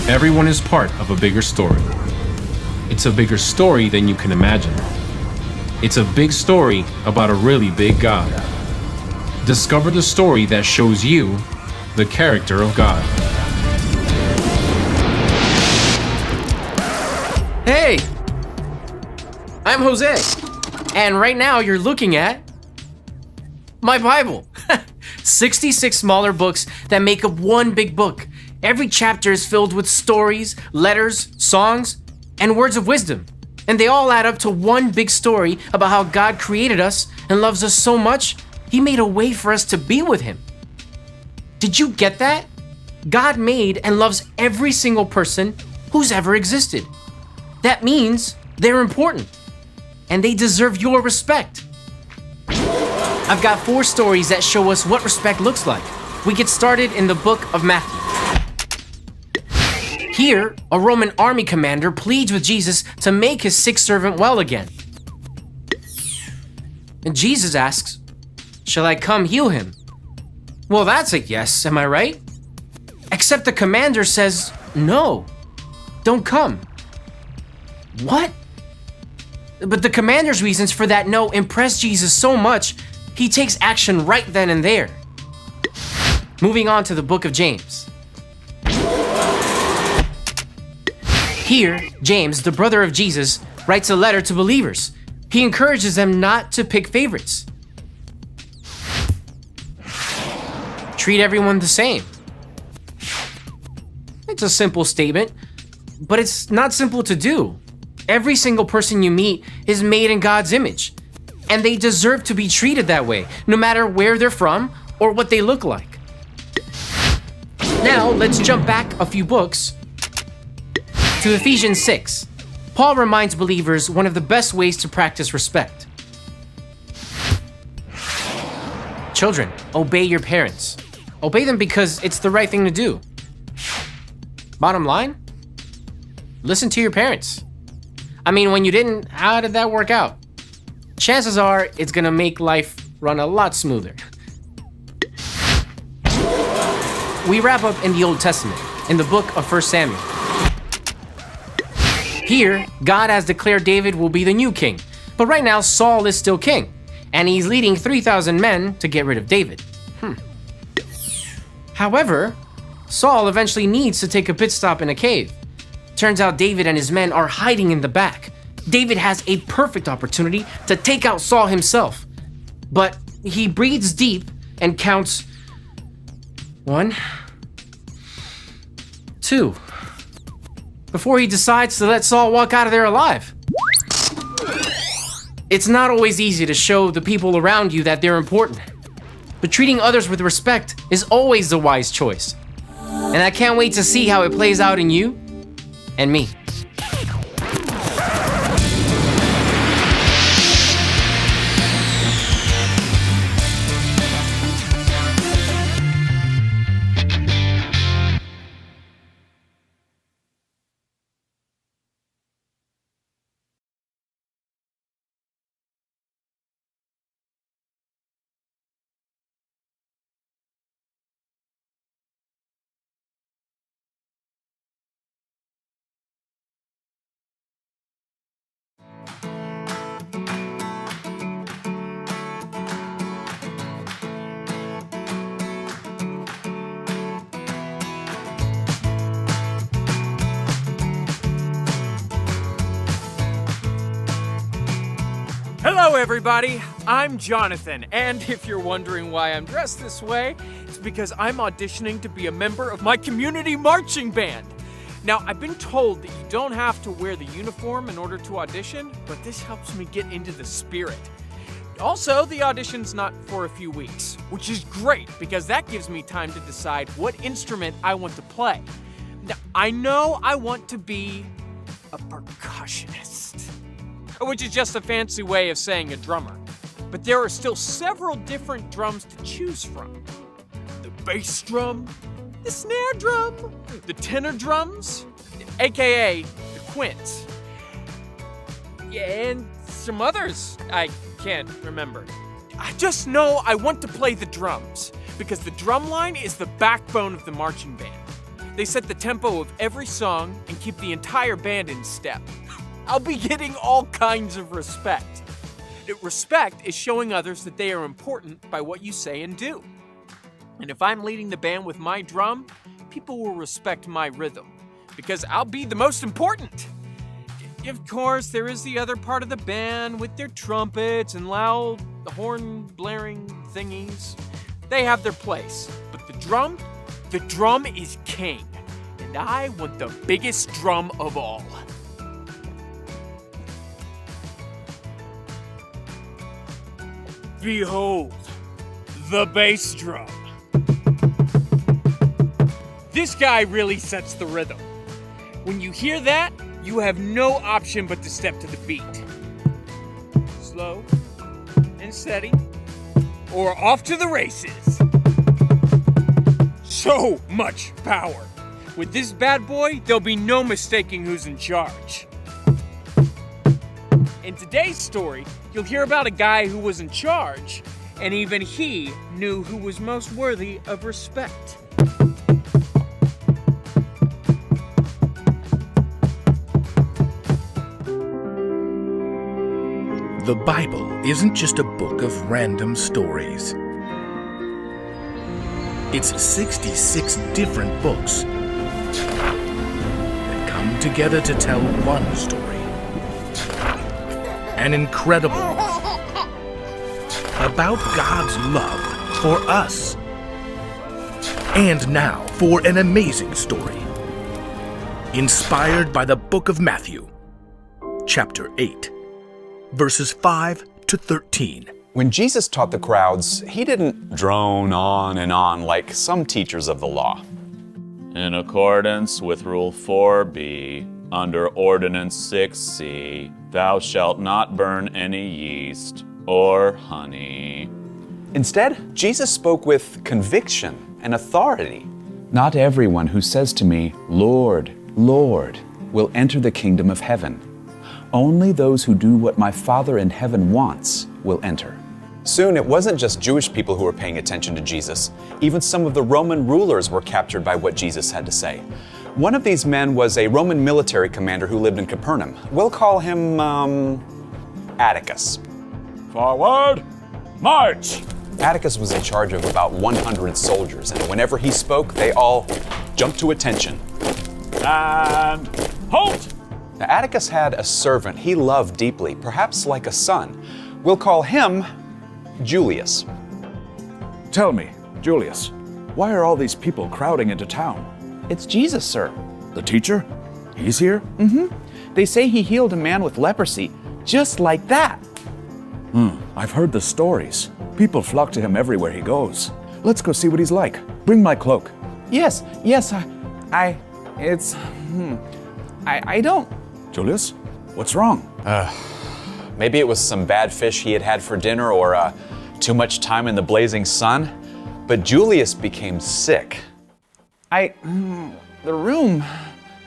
Everyone is part of a bigger story. It's a bigger story than you can imagine. It's a big story about a really big God. Discover the story that shows you the character of God. Hey! I'm Jose, and right now you're looking at my Bible. 66 smaller books that make up one big book. Every chapter is filled with stories, letters, songs, and words of wisdom. And they all add up to one big story about how God created us and loves us so much, He made a way for us to be with Him. Did you get that? God made and loves every single person who's ever existed. That means they're important, and they deserve your respect. I've got 4 stories that show us what respect looks like. We get started in the book of Matthew. Here, a Roman army commander pleads with Jesus to make his sick servant well again. And Jesus asks, "Shall I come heal him?" Well, that's a yes, am I right? Except the commander says, "No, don't come." What? But the commander's reasons for that no impress Jesus so much, he takes action right then and there. Moving on to the book of James. Here, James, the brother of Jesus, writes a letter to believers. He encourages them not to pick favorites. Treat everyone the same. It's a simple statement, but it's not simple to do. Every single person you meet is made in God's image, and they deserve to be treated that way, no matter where they're from or what they look like. Now, let's jump back a few books to Ephesians 6. Paul reminds believers one of the best ways to practice respect. Children, obey your parents. Obey them because it's the right thing to do. Bottom line, listen to your parents. I mean, when you didn't, how did that work out? Chances are it's gonna make life run a lot smoother. We wrap up in the Old Testament, in the book of 1 Samuel. Here, God has declared David will be the new king, but right now Saul is still king, and he's leading 3,000 men to get rid of David. However, Saul eventually needs to take a pit stop in a cave. Turns out David and his men are hiding in the back. David has a perfect opportunity to take out Saul himself, but he breathes deep and counts 1, 2, before he decides to let Saul walk out of there alive. It's not always easy to show the people around you that they're important, but treating others with respect is always the wise choice. And I can't wait to see how it plays out in you and me. Hello everybody, I'm Jonathan, and if you're wondering why I'm dressed this way, it's because I'm auditioning to be a member of my community marching band. Now, I've been told that you don't have to wear the uniform in order to audition, but this helps me get into the spirit. Also, the audition's not for a few weeks, which is great because that gives me time to decide what instrument I want to play. Now, I know I want to be a percussionist, which is just a fancy way of saying a drummer. But there are still several different drums to choose from. The bass drum, the snare drum, the tenor drums, aka the quints. Yeah, and some others I can't remember. I just know I want to play the drums, because the drum line is the backbone of the marching band. They set the tempo of every song and keep the entire band in step. I'll be getting all kinds of respect. Respect is showing others that they are important by what you say and do. And if I'm leading the band with my drum, people will respect my rhythm, because I'll be the most important. Of course, there is the other part of the band with their trumpets and loud horn blaring thingies. They have their place, but the drum is king, and I want the biggest drum of all. Behold, the bass drum. This guy really sets the rhythm. When you hear that, you have no option but to step to the beat. Slow and steady, or off to the races. So much power. With this bad boy, there'll be no mistaking who's in charge. In today's story, you'll hear about a guy who was in charge, and even he knew who was most worthy of respect. The Bible isn't just a book of random stories. It's 66 different books that come together to tell one story. An incredible one. About God's love for us. And now for an amazing story. Inspired by the book of Matthew, chapter 8. Verses 5 to 13. When Jesus taught the crowds, he didn't drone on and on like some teachers of the law. In accordance with Rule 4b, under Ordinance 6c, thou shalt not burn any yeast or honey. Instead, Jesus spoke with conviction and authority. Not everyone who says to me, Lord, Lord, will enter the kingdom of heaven. Only those who do what my Father in heaven wants will enter. Soon, it wasn't just Jewish people who were paying attention to Jesus. Even some of the Roman rulers were captured by what Jesus had to say. One of these men was a Roman military commander who lived in Capernaum. We'll call him, Atticus. Forward, march! Atticus was in charge of about 100 soldiers, and whenever he spoke, they all jumped to attention. And halt! Now, Atticus had a servant he loved deeply, perhaps like a son. We'll call him Julius. Tell me, Julius, why are all these people crowding into town? It's Jesus, sir. The teacher? He's here? They say he healed a man with leprosy, just like that. I've heard the stories. People flock to him everywhere he goes. Let's go see what he's like. Bring my cloak. Yes, I don't. Julius, what's wrong? Maybe it was some bad fish he had had for dinner or too much time in the blazing sun. But Julius became sick. The room,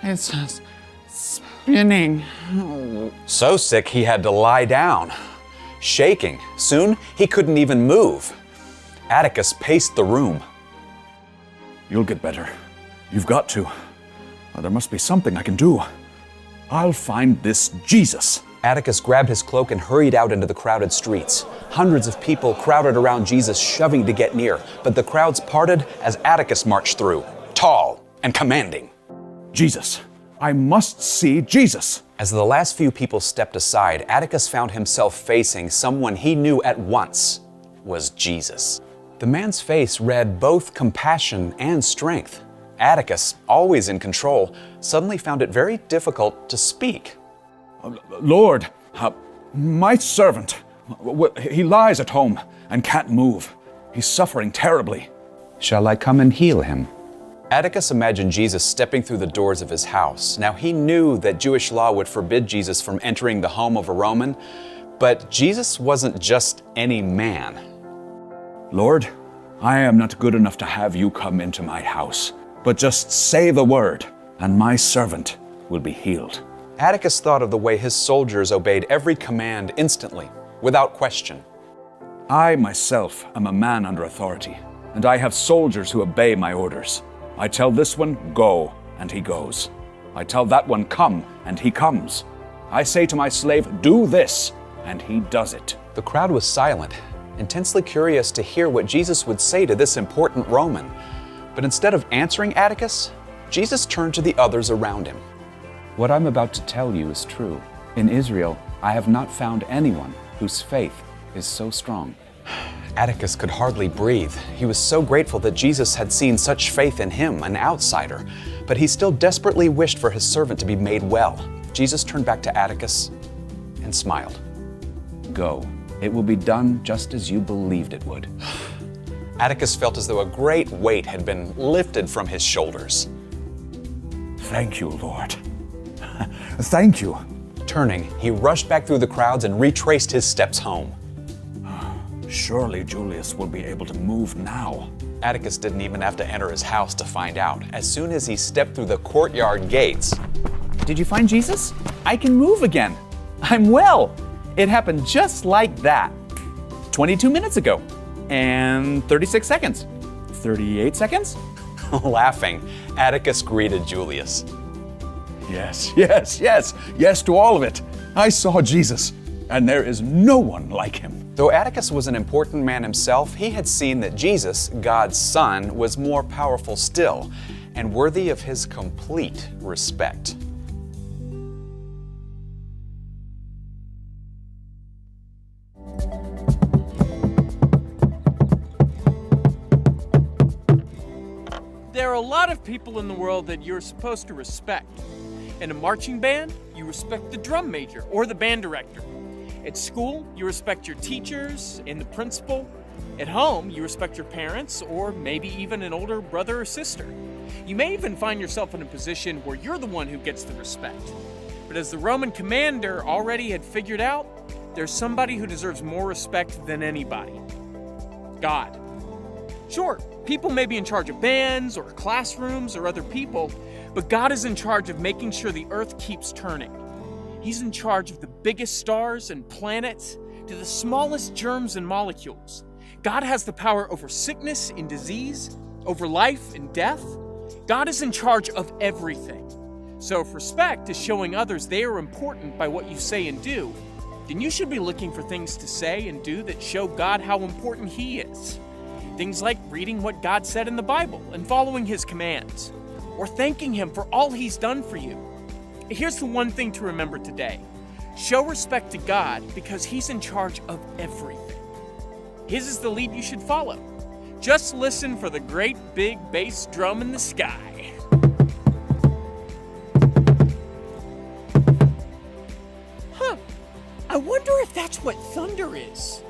it's spinning. So sick he had to lie down, shaking. Soon he couldn't even move. Atticus paced the room. You'll get better. You've got to. There must be something I can do. I'll find this Jesus. Atticus grabbed his cloak and hurried out into the crowded streets. Hundreds of people crowded around Jesus, shoving to get near, but the crowds parted as Atticus marched through, tall and commanding. Jesus. I must see Jesus. As the last few people stepped aside, Atticus found himself facing someone he knew at once was Jesus. The man's face read both compassion and strength. Atticus, always in control, suddenly found it very difficult to speak. Lord, my servant, he lies at home and can't move. He's suffering terribly. Shall I come and heal him? Atticus imagined Jesus stepping through the doors of his house. Now he knew that Jewish law would forbid Jesus from entering the home of a Roman, but Jesus wasn't just any man. Lord, I am not good enough to have you come into my house, but just say the word, and my servant will be healed. Atticus thought of the way his soldiers obeyed every command instantly, without question. I myself am a man under authority, and I have soldiers who obey my orders. I tell this one, go, and he goes. I tell that one, come, and he comes. I say to my slave, do this, and he does it. The crowd was silent, intensely curious to hear what Jesus would say to this important Roman. But instead of answering Atticus, Jesus turned to the others around him. What I'm about to tell you is true. In Israel, I have not found anyone whose faith is so strong. Atticus could hardly breathe. He was so grateful that Jesus had seen such faith in him, an outsider, but he still desperately wished for his servant to be made well. Jesus turned back to Atticus and smiled. Go. It will be done just as you believed it would. Atticus felt as though a great weight had been lifted from his shoulders. Thank you, Lord. Thank you. Turning, he rushed back through the crowds and retraced his steps home. Surely Julius will be able to move now. Atticus didn't even have to enter his house to find out. As soon as he stepped through the courtyard gates, Did you find Jesus? I can move again. I'm well. It happened just like that. 22 minutes ago. And 36 seconds. 38 seconds? laughing, Atticus greeted Julius. Yes, yes, yes, yes to all of it. I saw Jesus, and there is no one like him. Though Atticus was an important man himself, he had seen that Jesus, God's Son, was more powerful still and worthy of his complete respect. There are a lot of people in the world that you're supposed to respect. In a marching band, you respect the drum major or the band director. At school, you respect your teachers and the principal. At home, you respect your parents or maybe even an older brother or sister. You may even find yourself in a position where you're the one who gets the respect. But as the Roman commander already had figured out, there's somebody who deserves more respect than anybody. God. Sure, people may be in charge of bands or classrooms or other people, but God is in charge of making sure the earth keeps turning. He's in charge of the biggest stars and planets to the smallest germs and molecules. God has the power over sickness and disease, over life and death. God is in charge of everything. So if respect is showing others they are important by what you say and do, then you should be looking for things to say and do that show God how important He is. Things like reading what God said in the Bible and following His commands, or thanking Him for all He's done for you. Here's the one thing to remember today. Show respect to God because He's in charge of everything. His is the lead you should follow. Just listen for the great big bass drum in the sky. Huh. I wonder if that's what thunder is.